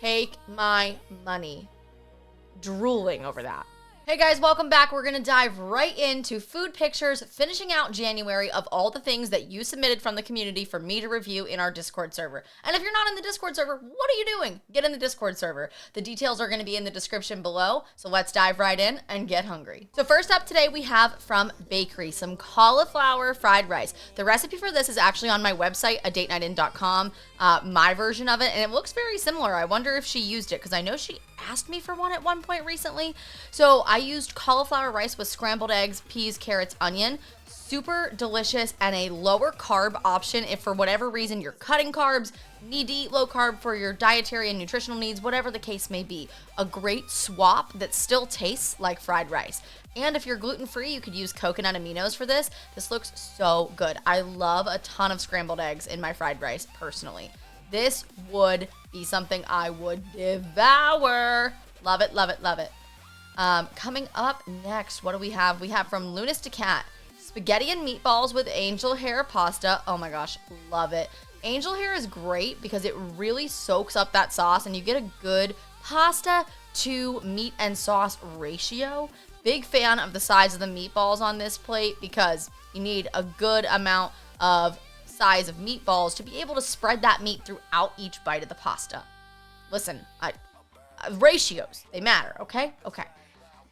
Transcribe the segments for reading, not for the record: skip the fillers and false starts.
Take my money. Drooling over that. Hey guys, welcome back. We're gonna dive right into food pictures, finishing out January of all the things that you submitted from the community for me to review in our Discord server. And if you're not in the Discord server, what are you doing? Get in the Discord server. The details are gonna be in the description below, so let's dive right in and get hungry. So first up today, we have from Bakery, some cauliflower fried rice. The recipe for this is actually on my website, adateknightin.com, my version of it, and it looks very similar. I wonder if she used it, because I know she asked me for one at one point recently. So I used cauliflower rice with scrambled eggs, peas, carrots, onion. Super delicious and a lower carb option if for whatever reason you're cutting carbs, need to eat low carb for your dietary and nutritional needs, whatever the case may be. A great swap that still tastes like fried rice. And if you're gluten-free, you could use coconut aminos for this. This looks so good. I love a ton of scrambled eggs in my fried rice personally. This would be something I would devour. Love it, love it, love it. Coming up next, what do we have? We have from Lunas to Cat, spaghetti and meatballs with angel hair pasta. Oh my gosh, love it. Angel hair is great because it really soaks up that sauce and you get a good pasta to meat and sauce ratio. Big fan of the size of the meatballs on this plate because you need a good amount of size of meatballs to be able to spread that meat throughout each bite of the pasta. Listen, ratios, they matter, okay? Okay.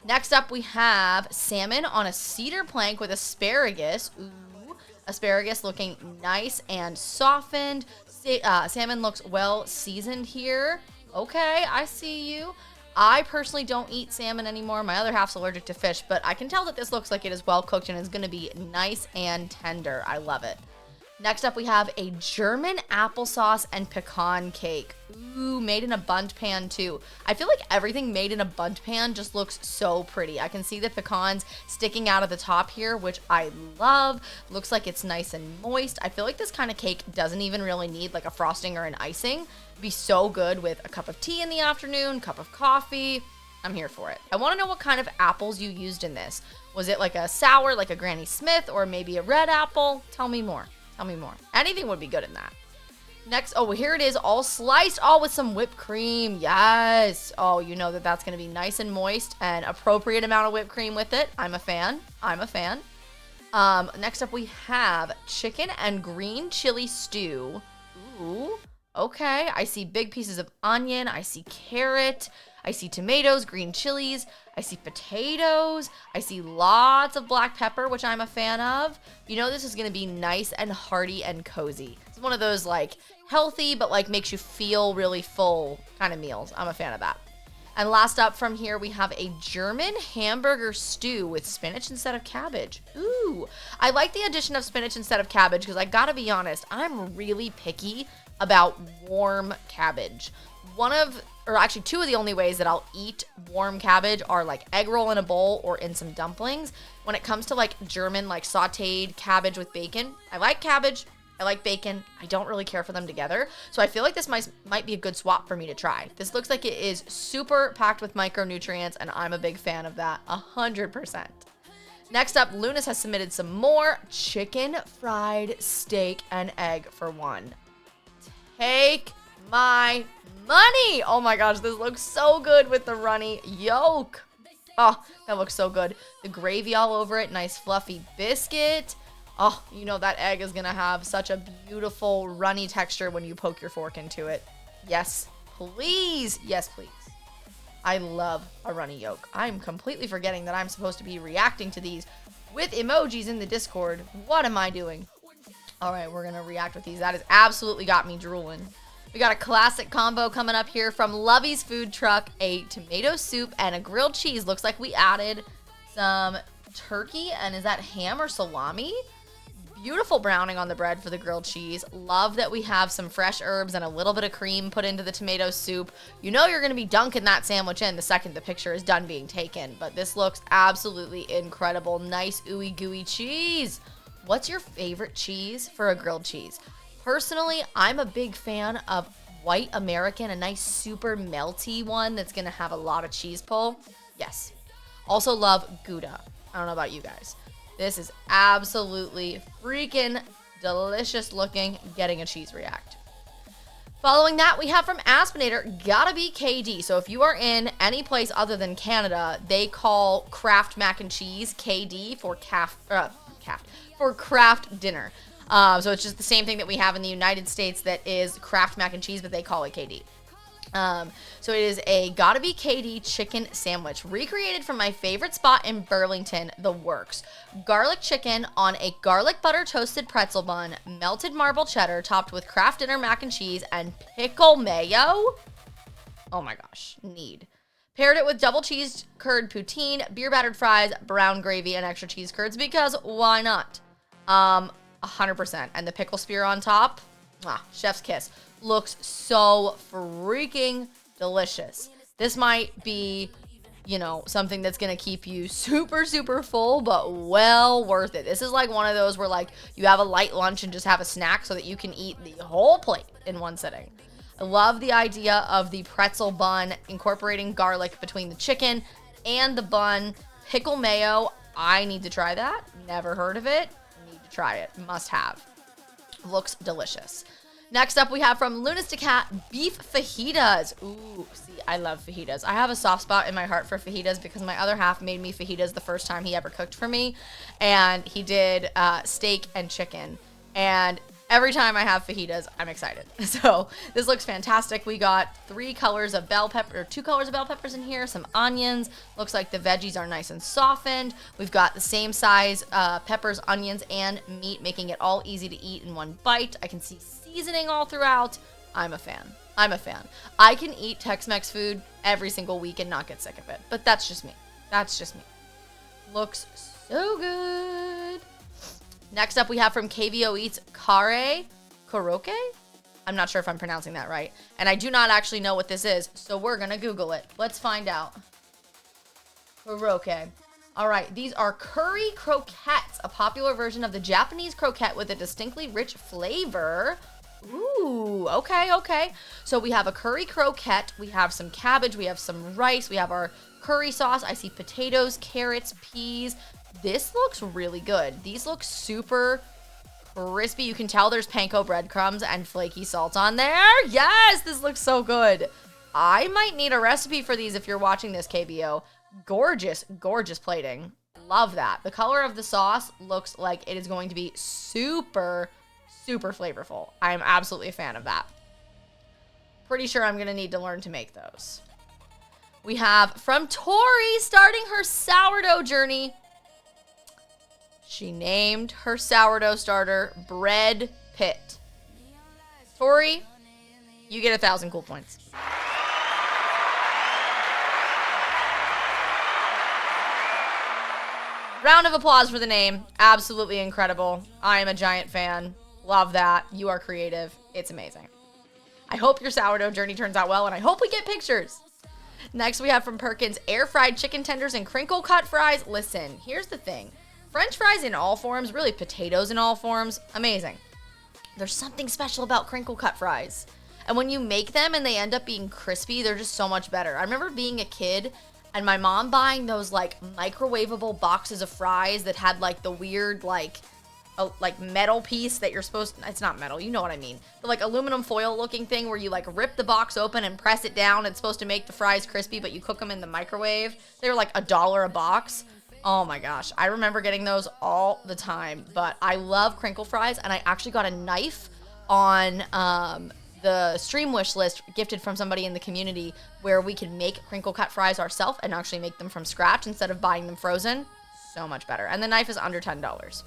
Next up, we have salmon on a cedar plank with asparagus. Ooh, asparagus looking nice and softened. Salmon looks well seasoned here. Okay, I see you. I personally don't eat salmon anymore. My other half's allergic to fish, but I can tell that this looks like it is well cooked and is going to be nice and tender. I love it. Next up, we have a German applesauce and pecan cake. Ooh, made in a bundt pan too. I feel like everything made in a bundt pan just looks so pretty. I can see the pecans sticking out of the top here, which I love. Looks like it's nice and moist. I feel like this kind of cake doesn't even really need like a frosting or an icing. It'd be so good with a cup of tea in the afternoon, cup of coffee. I'm here for it. I want to know what kind of apples you used in this. Was it like a sour, like a Granny Smith, or maybe a red apple? Tell me more. Tell me more. Anything would be good in that. Next, oh, here it is, all sliced, all with some whipped cream. Yes. Oh, you know that that's going to be nice and moist and appropriate amount of whipped cream with it. I'm a fan. I'm a fan. Next up, we have chicken and green chili stew. Ooh, okay. I see big pieces of onion. I see carrot. I see tomatoes, green chilies. I see potatoes. I see lots of black pepper, which I'm a fan of. You know this is going to be nice and hearty and cozy. It's one of those like healthy but like makes you feel really full kind of meals. I'm a fan of that. And last up from here, we have a German hamburger stew with spinach instead of cabbage. Ooh, I like the addition of spinach instead of cabbage because I gotta be honest, I'm really picky about warm cabbage. Two of the only ways that I'll eat warm cabbage are like egg roll in a bowl or in some dumplings. When it comes to like German, like sauteed cabbage with bacon, I like cabbage, I like bacon. I don't really care for them together. So I feel like this might be a good swap for me to try. This looks like it is super packed with micronutrients and I'm a big fan of that, 100%. Next up, Lunas has submitted some more chicken fried steak and egg for one. Take my money. Oh my gosh, this looks so good with the runny yolk. Oh, that looks so good. The gravy all over it, nice fluffy biscuit. Oh, you know that egg is gonna have such a beautiful runny texture when you poke your fork into it. Yes, please. Yes, please. I love a runny yolk. I'm completely forgetting that I'm supposed to be reacting to these with emojis in the Discord. What am I doing? All right, we're gonna react with these. That has absolutely got me drooling. We got a classic combo coming up here from Lovey's Food Truck, a tomato soup and a grilled cheese. Looks like we added some turkey, and is that ham or salami? Beautiful browning on the bread for the grilled cheese. Love that we have some fresh herbs and a little bit of cream put into the tomato soup. You know you're going to be dunking that sandwich in the second the picture is done being taken, but this looks absolutely incredible. Nice ooey gooey cheese. What's your favorite cheese for a grilled cheese? Personally, I'm a big fan of white American, a nice super melty one that's going to have a lot of cheese pull. Yes. Also love Gouda. I don't know about you guys. This is absolutely freaking delicious looking, getting a cheese react. Following that, we have from Aspinator, gotta be KD. So if you are in any place other than Canada, they call Kraft mac and cheese KD for for Kraft dinner. So it's just the same thing that we have in the United States that is Kraft mac and cheese, but they call it KD. So it is a gotta be KD chicken sandwich, recreated from my favorite spot in Burlington, The Works. Garlic chicken on a garlic butter toasted pretzel bun, melted marble cheddar topped with Kraft Dinner mac and cheese, and pickle mayo. Oh my gosh, need. Paired it with double cheese curd poutine, beer battered fries, brown gravy, and extra cheese curds because why not? 100%. And the pickle spear on top, chef's kiss. Looks so freaking delicious. This might be, something that's going to keep you super, super full, but well worth it. This is like one of those where like you have a light lunch and just have a snack so that you can eat the whole plate in one sitting. I love the idea of the pretzel bun incorporating garlic between the chicken and the bun. Pickle mayo, I need to try that. Never heard of it. Need to try it. Must have. Looks delicious. Next up, we have from Luna's Cat, beef fajitas. Ooh, see, I love fajitas. I have a soft spot in my heart for fajitas because my other half made me fajitas the first time he ever cooked for me. And he did steak and chicken. And every time I have fajitas, I'm excited. So this looks fantastic. We got 2 colors of bell peppers in here, some onions. Looks like the veggies are nice and softened. We've got the same size peppers, onions, and meat, making it all easy to eat in one bite. I can see seasoning all throughout. I'm a fan. I can eat Tex-Mex food every single week and not get sick of it. But that's just me. Looks so good. Next up, we have from KVO Eats Koroke. I'm not sure if I'm pronouncing that right. And I do not actually know what this is, so we're going to Google it. Let's find out. Koroke. All right, these are curry croquettes, a popular version of the Japanese croquette with a distinctly rich flavor. Ooh, okay. So we have a curry croquette, we have some cabbage, we have some rice, we have our curry sauce. I see potatoes, carrots, peas. This looks really good. These look super crispy. You can tell there's panko breadcrumbs and flaky salt on there. Yes, this looks so good. I might need a recipe for these if you're watching this, KBO. Gorgeous plating. Love that. The color of the sauce looks like it is going to be super, super flavorful. I'm absolutely a fan of that. Pretty sure I'm going to need to learn to make those. We have from Tori starting her sourdough journey. She named her sourdough starter Bread Pit. Tori, you get 1,000 cool points. Round of applause for the name. Absolutely incredible. I am a giant fan. Love that. You are creative. It's amazing. I hope your sourdough journey turns out well, and I hope we get pictures. Next, we have from Perkins air-fried chicken tenders and crinkle-cut fries. Listen, here's the thing. French fries in all forms, really potatoes in all forms, amazing. There's something special about crinkle-cut fries. And when you make them and they end up being crispy, they're just so much better. I remember being a kid and my mom buying those like microwavable boxes of fries that had like the weird like metal piece that you're supposed to, it's not metal, you know what I mean. The like aluminum foil looking thing where you like rip the box open and press it down. It's supposed to make the fries crispy, but you cook them in the microwave. They were like $1 a box. Oh my gosh, I remember getting those all the time, but I love crinkle fries, and I actually got a knife on the stream wish list gifted from somebody in the community where we can make crinkle cut fries ourselves and actually make them from scratch instead of buying them frozen. So much better. And the knife is under $10.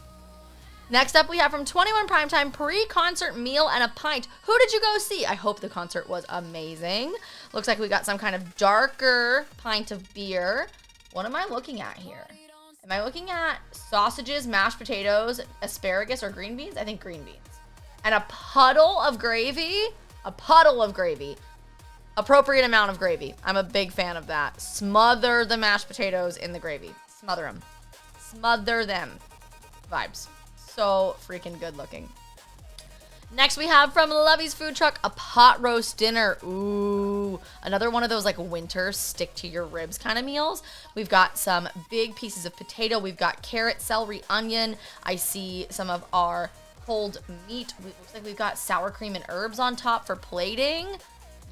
Next up, we have from 21 Primetime, pre-concert meal and a pint. Who did you go see? I hope the concert was amazing. Looks like we got some kind of darker pint of beer. What am I looking at here? Am I looking at sausages, mashed potatoes, asparagus, or green beans? I think green beans. And a puddle of gravy. A puddle of gravy. Appropriate amount of gravy. I'm a big fan of that. Smother the mashed potatoes in the gravy. Smother them. Smother them. Vibes. So freaking good looking. Next we have from Lovey's Food Truck, a pot roast dinner. Ooh, another one of those like winter stick to your ribs kind of meals. We've got some big pieces of potato. We've got carrot, celery, onion. I see some of our pulled meat. Looks like we've got sour cream and herbs on top for plating.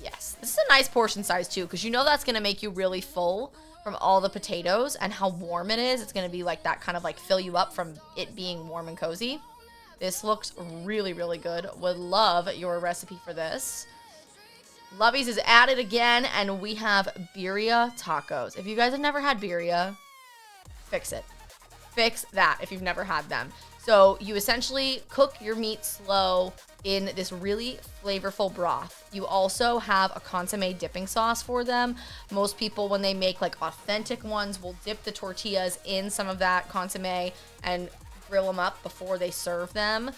Yes, this is a nice portion size too, because you know that's gonna make you really full from all the potatoes and how warm it is. It's gonna be like that, kind of like fill you up from it being warm and cozy. This looks really, really good. Would love your recipe for this. Lovey's is added again, and we have birria tacos. If you guys have never had birria, fix it. Fix that if you've never had them. So you essentially cook your meat slow in this really flavorful broth. You also have a consommé dipping sauce for them. Most people, when they make like authentic ones, will dip the tortillas in some of that consommé and grill them up before they serve them.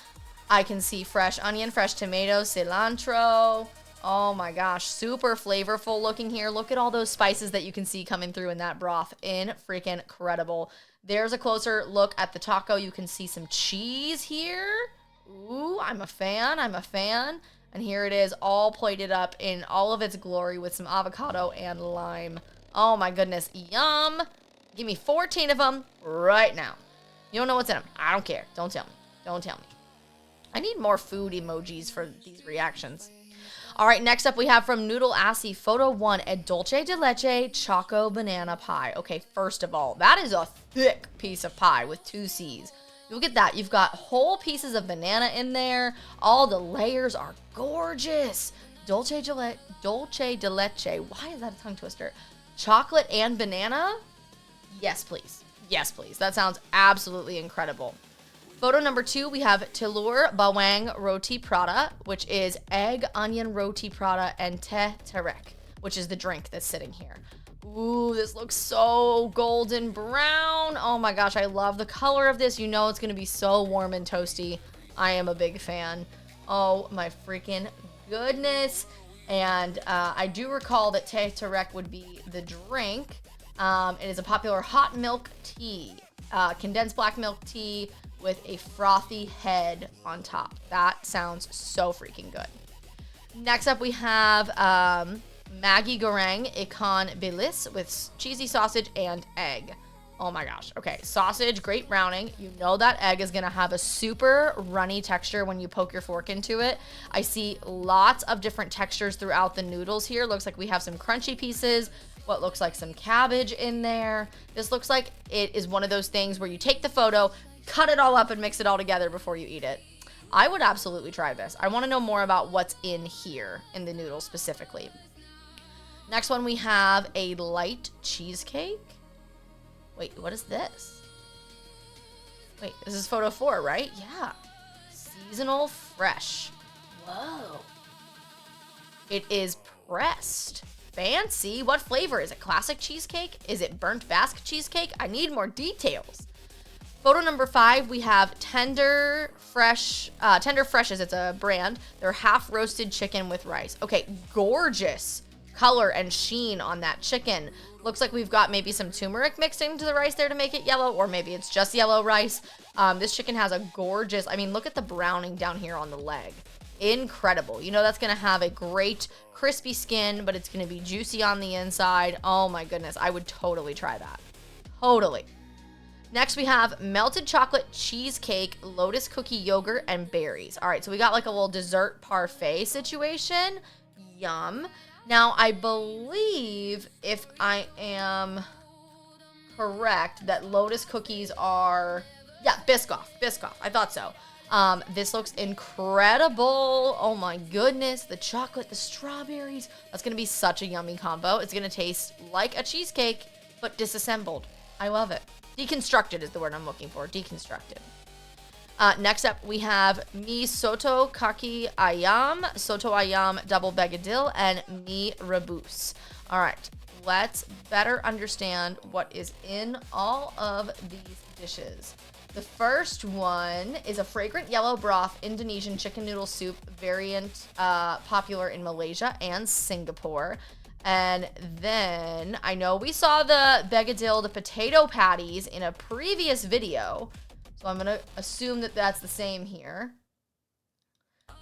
I can see fresh onion, fresh tomato, cilantro. Oh my gosh, super flavorful looking here. Look at all those spices that you can see coming through in that broth. Freaking incredible. There's a closer look at the taco. You can see some cheese here. Ooh, I'm a fan. I'm a fan. And here it is, all plated up in all of its glory with some avocado and lime. Oh my goodness, yum. Give me 14 of them right now. You don't know what's in them. I don't care. Don't tell me. Don't tell me. I need more food emojis for these reactions. All right, next up we have from Noodle Assy, photo 1, a dulce de leche choco banana pie. Okay, first of all, that is a thick piece of pie with 2 C's. Look at that. You've got whole pieces of banana in there. All the layers are gorgeous. Dulce de leche. Why is that a tongue twister? Chocolate and banana? Yes, please. Yes, please. That sounds absolutely incredible. Photo number 2, we have Tilur Bawang Roti Prada, which is egg, onion, roti prada, and teh tarik, which is the drink that's sitting here. Ooh, this looks so golden brown. Oh my gosh, I love the color of this. You know it's going to be so warm and toasty. I am a big fan. Oh my freaking goodness. And I do recall that teh tarik would be the drink. It is a popular hot milk tea, condensed black milk tea with a frothy head on top. That sounds so freaking good. Next up, we have Maggi Goreng Ikan Bilis with cheesy sausage and egg. Oh my gosh. Okay, sausage, great browning. You know that egg is gonna have a super runny texture when you poke your fork into it. I see lots of different textures throughout the noodles here. Looks like we have some crunchy pieces, what looks like some cabbage in there. This looks like it is one of those things where you take the photo, cut it all up and mix it all together before you eat it. I would absolutely try this. I want to know more about what's in here in the noodles specifically. Next one, we have a light cheesecake. Wait, what is this? Wait, this is photo 4, right? Yeah. Seasonal fresh. Whoa. It is pressed. Fancy. What flavor? Is it classic cheesecake? Is it burnt Basque cheesecake? I need more details. Photo number 5, we have Tender Fresh. Tender Freshes, it's a brand. They're half roasted chicken with rice. Okay, gorgeous color and sheen on that chicken. Looks like we've got maybe some turmeric mixed into the rice there to make it yellow, or maybe it's just yellow rice. This chicken has a gorgeous, I mean, look at the browning down here on the leg. Incredible. You know that's going to have a great crispy skin, but it's going to be juicy on the inside. Oh my goodness, I would totally try that. Totally. Next, we have melted chocolate cheesecake, lotus cookie yogurt, and berries. All right, so we got like a little dessert parfait situation. Yum. Now, I believe, if I am correct, that lotus cookies are, yeah, Biscoff. I thought so. This looks incredible. Oh my goodness. The chocolate, the strawberries. That's going to be such a yummy combo. It's going to taste like a cheesecake, but disassembled. I love it. Deconstructed is the word I'm looking for. Deconstructed. Next up, we have Mi Soto Kaki Ayam, Soto Ayam Double Begadil, and Mi Rebus. All right, let's better understand what is in all of these dishes. The first one is a fragrant yellow broth Indonesian chicken noodle soup variant, popular in Malaysia and Singapore. And then I know we saw the Begadil, the potato patties, in a previous video. So I'm going to assume that that's the same here.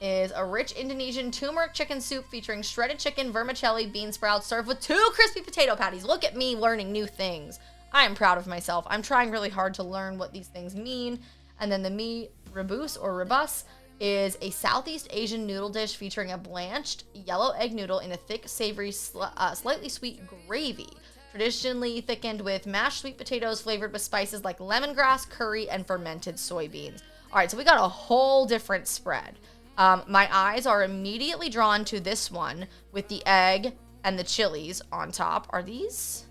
Is a rich Indonesian turmeric chicken soup featuring shredded chicken, vermicelli, bean sprouts, served with 2 crispy potato patties. Look at me learning new things. I am proud of myself. I'm trying really hard to learn what these things mean. And then the Mi rebus or rebus is a Southeast Asian noodle dish featuring a blanched yellow egg noodle in a thick, savory, slightly sweet gravy, traditionally thickened with mashed sweet potatoes flavored with spices like lemongrass, curry, and fermented soybeans. All right, so we got a whole different spread. My eyes are immediately drawn to this one with the egg and the chilies on top. Are these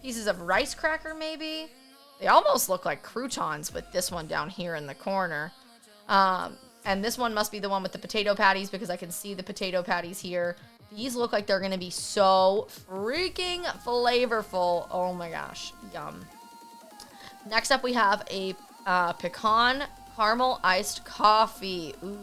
pieces of rice cracker maybe? They almost look like croutons with this one down here in the corner. And this one must be the one with the potato patties because I can see the potato patties here. These look like they're going to be so freaking flavorful. Oh my gosh. Yum. Next up, we have a pecan caramel iced coffee. Ooh.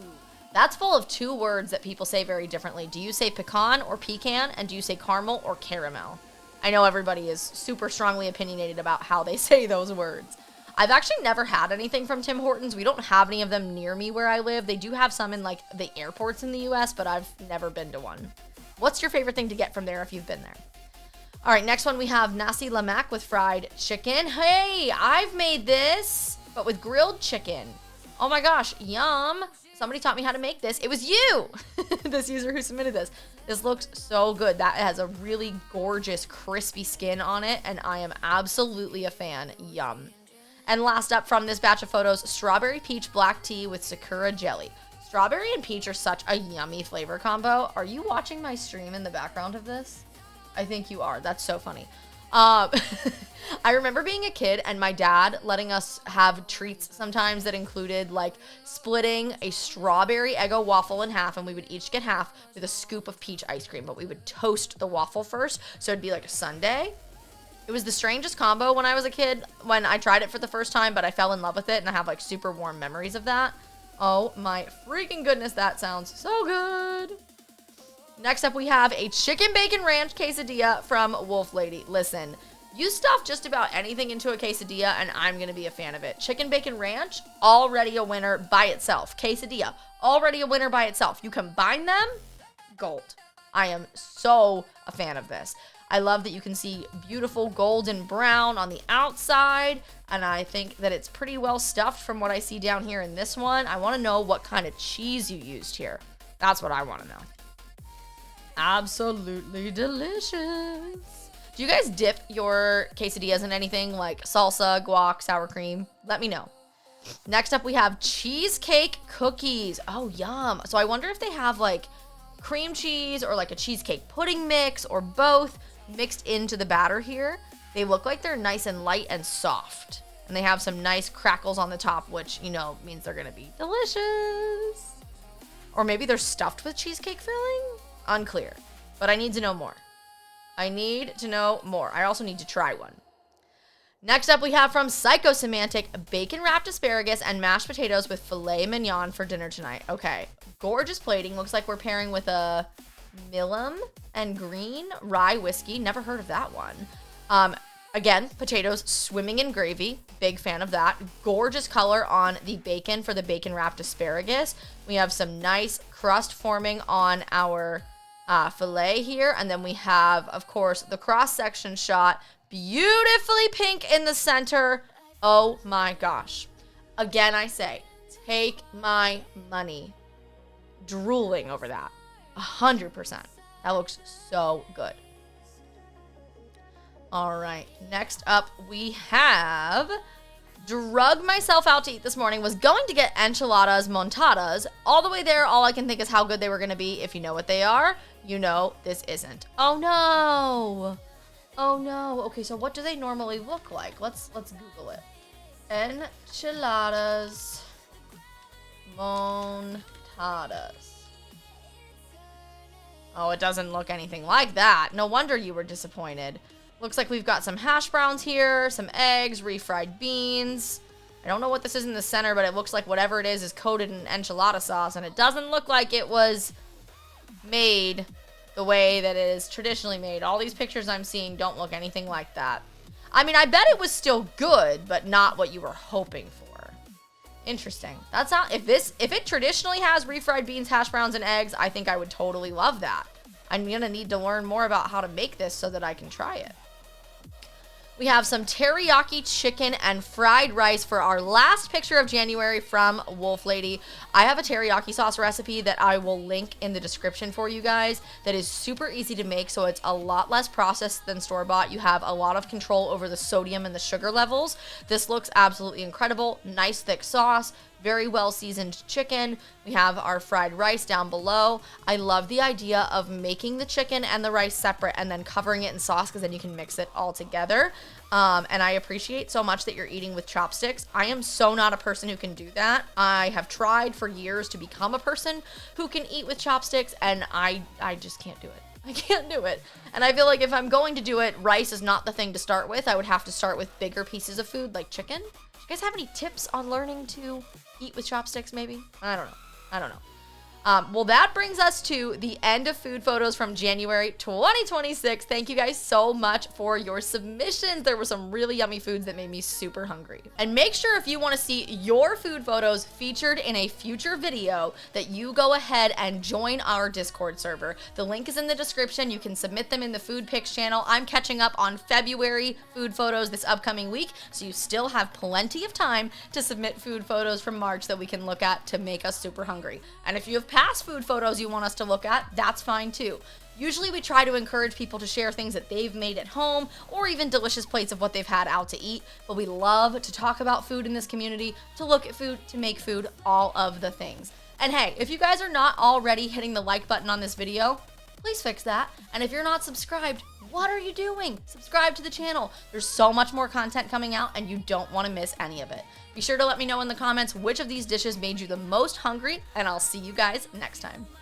That's full of two words that people say very differently. Do you say pecan or pecan? And do you say caramel or caramel? I know everybody is super strongly opinionated about how they say those words. I've actually never had anything from Tim Hortons. We don't have any of them near me where I live. They do have some in like the airports in the US, but I've never been to one. What's your favorite thing to get from there if you've been there? All right, next one we have nasi lemak with fried chicken. Hey, I've made this, but with grilled chicken. Oh my gosh, yum. Somebody taught me how to make this. It was you, this user who submitted this. This looks so good. That has a really gorgeous, crispy skin on it, and I am absolutely a fan. Yum. And last up from this batch of photos, strawberry peach black tea with sakura jelly. Strawberry and peach are such a yummy flavor combo. Are you watching my stream in the background of this? I think you are. That's so funny. I remember being a kid and my dad letting us have treats sometimes that included like splitting a strawberry Eggo waffle in half, and we would each get half with a scoop of peach ice cream, but we would toast the waffle first. So it'd be like a sundae. It was the strangest combo when I was a kid, when I tried it for the first time, but I fell in love with it, and I have like super warm memories of that. Oh my freaking goodness, that sounds so good. Next up, we have a chicken bacon ranch quesadilla from Wolf Lady. Listen, you stuff just about anything into a quesadilla, and I'm going to be a fan of it. Chicken bacon ranch, already a winner by itself. Quesadilla, already a winner by itself. You combine them, gold. I am so a fan of this. I love that you can see beautiful golden brown on the outside, and I think that it's pretty well stuffed from what I see down here in this one. I want to know what kind of cheese you used here. That's what I want to know. Absolutely delicious. Do you guys dip your quesadillas in anything like salsa, guac, sour cream? Let me know. Next up, we have cheesecake cookies. Oh, yum. So I wonder if they have like cream cheese or like a cheesecake pudding mix or both mixed into the batter here. They look like they're nice and light and soft. And they have some nice crackles on the top, which, you know, means they're going to be delicious. Or maybe they're stuffed with cheesecake filling? Unclear. But I need to know more. I need to know more. I also need to try one. Next up, we have from Psychosemantic, bacon-wrapped asparagus and mashed potatoes with filet mignon for dinner tonight. Okay, gorgeous plating. Looks like we're pairing with a Milam and green rye whiskey. Never heard of that one. Again, potatoes swimming in gravy. Big fan of that. Gorgeous color on the bacon for the bacon-wrapped asparagus. We have some nice crust forming on our filet here. And then we have, of course, the cross-section shot. Beautifully pink in the center. Oh my gosh. Again, I say, take my money. Drooling over that. 100%. That looks so good. All right. Next up, we have drug myself out to eat this morning. Was going to get enchiladas montadas. All the way there, all I can think is how good they were going to be. If you know what they are, you know this isn't. Oh no. Oh no. Okay, so what do they normally look like? Let's Google it. Enchiladas montadas. Oh, it doesn't look anything like that. No wonder you were disappointed. Looks like we've got some hash browns here, some eggs, refried beans. I don't know what this is in the center, but it looks like whatever it is coated in enchilada sauce, and it doesn't look like it was made the way that it is traditionally made. All these pictures I'm seeing don't look anything like that. I mean, I bet it was still good, but not what you were hoping for. Interesting. That's not, if it traditionally has refried beans, hash browns, and eggs, I think I would totally love that. I'm gonna need to learn more about how to make this so that I can try it. We have some teriyaki chicken and fried rice for our last picture of January from Wolf Lady. I have a teriyaki sauce recipe that I will link in the description for you guys that is super easy to make, so it's a lot less processed than store-bought. You have a lot of control over the sodium and the sugar levels. This looks absolutely incredible. Nice thick sauce. Very well seasoned chicken. We have our fried rice down below. I love the idea of making the chicken and the rice separate and then covering it in sauce, because then you can mix it all together. And I appreciate so much that you're eating with chopsticks. I am so not a person who can do that. I have tried for years to become a person who can eat with chopsticks, and I just can't do it. I can't do it. And I feel like if I'm going to do it, rice is not the thing to start with. I would have to start with bigger pieces of food like chicken. Do you guys have any tips on learning to eat with chopsticks, maybe? I don't know. Well, that brings us to the end of food photos from January 2026. Thank you guys so much for your submissions. There were some really yummy foods that made me super hungry. And make sure, if you want to see your food photos featured in a future video, that you go ahead and join our Discord server. The link is in the description. You can submit them in the Food Pics channel. I'm catching up on February food photos this upcoming week, so you still have plenty of time to submit food photos from March that we can look at to make us super hungry. And if you have past food photos you want us to look at, that's fine too. Usually we try to encourage people to share things that they've made at home, or even delicious plates of what they've had out to eat, but we love to talk about food in this community, to look at food, to make food, all of the things. And hey, if you guys are not already hitting the like button on this video, please fix that. And if you're not subscribed, what are you doing? Subscribe to the channel. There's so much more content coming out, and you don't want to miss any of it. Be sure to let me know in the comments which of these dishes made you the most hungry, and I'll see you guys next time.